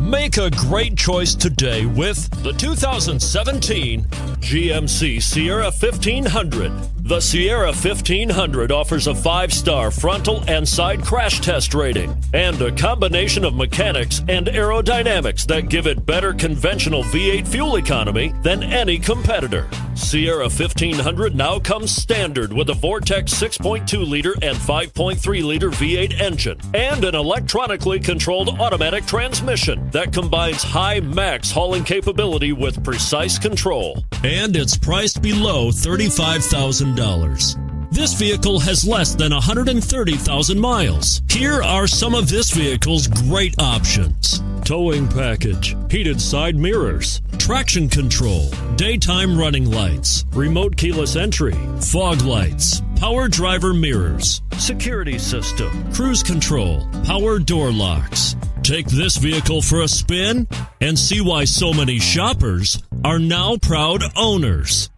Make a great choice today with the 2017 GMC Sierra 1500. The Sierra 1500 offers a 5-star frontal and side crash test rating and a combination of mechanics and aerodynamics that give it better conventional V8 fuel economy than any competitor. Sierra 1500 now comes standard with a Vortex 6.2-liter and 5.3-liter V8 engine and an electronically controlled automatic transmission that combines high max hauling capability with precise control. And it's priced below $35,000. This vehicle has less than 130,000 miles. Here are some of this vehicle's great options: towing package, heated side mirrors, traction control, daytime running lights, remote keyless entry, fog lights, power driver mirrors, security system, cruise control, power door locks. Take this vehicle for a spin and see why so many shoppers are now proud owners.